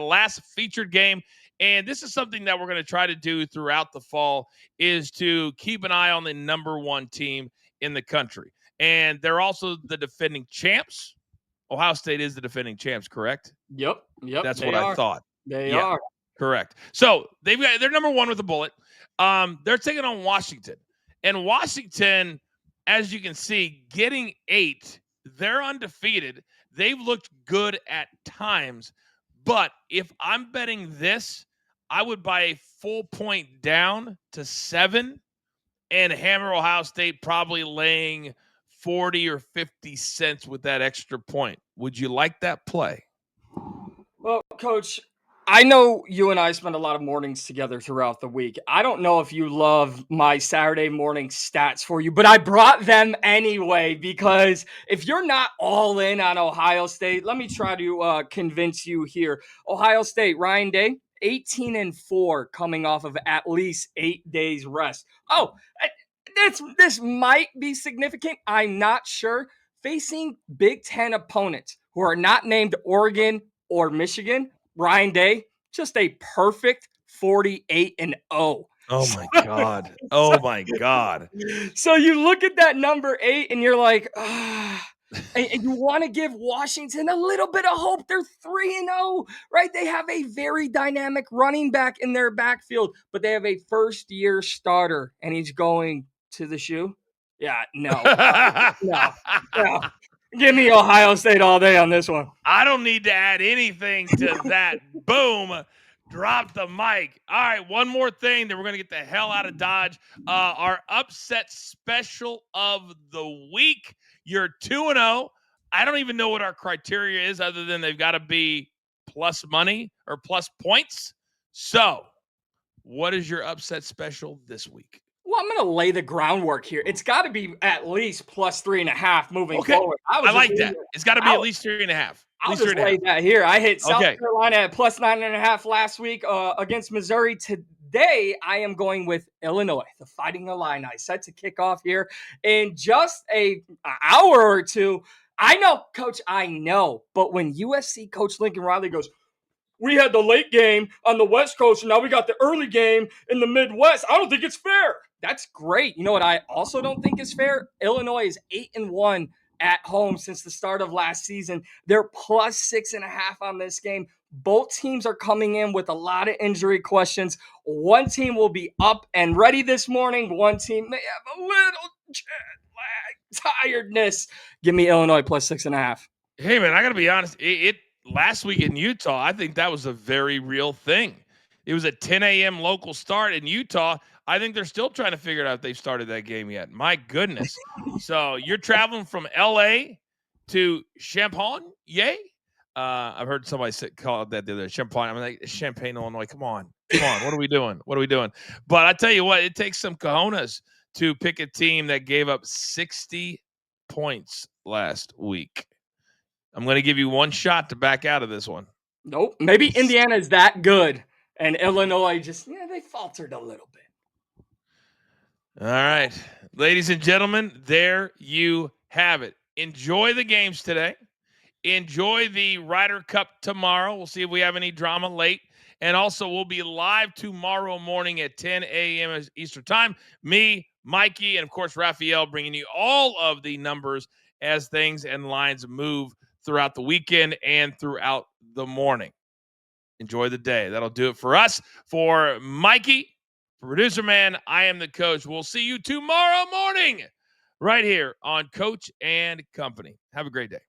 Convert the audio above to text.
last featured game. And this is something that we're going to try to do throughout the fall, is to keep an eye on the number one team in the country. And they're also the defending champs. Ohio State is the defending champs, correct? Yep. That's what I thought. They are. Correct. So they're number one with a bullet. They're taking on Washington. And Washington, as you can see, getting 8, they're undefeated. They've looked good at times. But if I'm betting this, I would buy a full point down to 7 and hammer Ohio State, probably laying 40 or 50 cents with that extra point. Would you like that play? Well, Coach, I know you and I spend a lot of mornings together throughout the week. I don't know if you love my Saturday morning stats for you, but I brought them anyway, because if you're not all in on Ohio State, let me try to convince you here. Ohio State, Ryan Day, 18-4, coming off of at least 8 days rest. Oh, this might be significant. I'm not sure. Facing Big Ten opponents who are not named Oregon or Michigan, Ryan Day, just a perfect 48-0. Oh my God. Oh my God. So you look at that number 8 and you're like, and you want to give Washington a little bit of hope. They're 3-0, right? They have a very dynamic running back in their backfield, but they have a first-year starter, and he's going to the shoe. Yeah, no. No. Give me Ohio State all day on this one. I don't need to add anything to that. Boom. Drop the mic. All right, one more thing, then we're going to get the hell out of Dodge. Our upset special of the week. You're 2-0. I don't even know what our criteria is, other than they've got to be plus money or plus points. So, what is your upset special this week? Well, I'm going to lay the groundwork here. It's got to be at least plus 3.5 moving forward. I like that. It's got to be at least 3.5. I'll just lay that here. I hit South Carolina at plus 9.5 last week against Missouri. Today, I am going with Illinois, the Fighting Illini, set to kick off here in just an hour or two. I know, Coach, I know. But when USC coach Lincoln Riley goes, we had the late game on the West Coast, and now we got the early game in the Midwest, I don't think it's fair. That's great. You know what I also don't think is fair? Illinois is 8-1 at home since the start of last season. They're plus 6.5 on this game. Both teams are coming in with a lot of injury questions. One team will be up and ready this morning. One team may have a little jet lag tiredness. Give me Illinois plus 6.5. Hey, man, I got to be honest. Last week in Utah, I think that was a very real thing. It was a 10 a.m. local start in Utah. I think they're still trying to figure out if they've started that game yet. My goodness. So you're traveling from L.A. to Champaign? Yay? I've heard somebody call it that the other Champaign. I'm like, Champaign, Illinois. Come on. What are we doing? But I tell you what, it takes some cojones to pick a team that gave up 60 points last week. I'm going to give you one shot to back out of this one. Nope. Maybe Indiana is that good, and Illinois they faltered a little bit. All right. Ladies and gentlemen, there you have it. Enjoy the games today. Enjoy the Ryder Cup tomorrow. We'll see if we have any drama late. And also, we'll be live tomorrow morning at 10 a.m. Eastern Time. Me, Mikey, and, of course, Raphael bringing you all of the numbers as things and lines move throughout the weekend and throughout the morning. Enjoy the day. That'll do it for us. For Mikey, for Producer Man, I am the coach. We'll see you tomorrow morning right here on Coach and Company. Have a great day.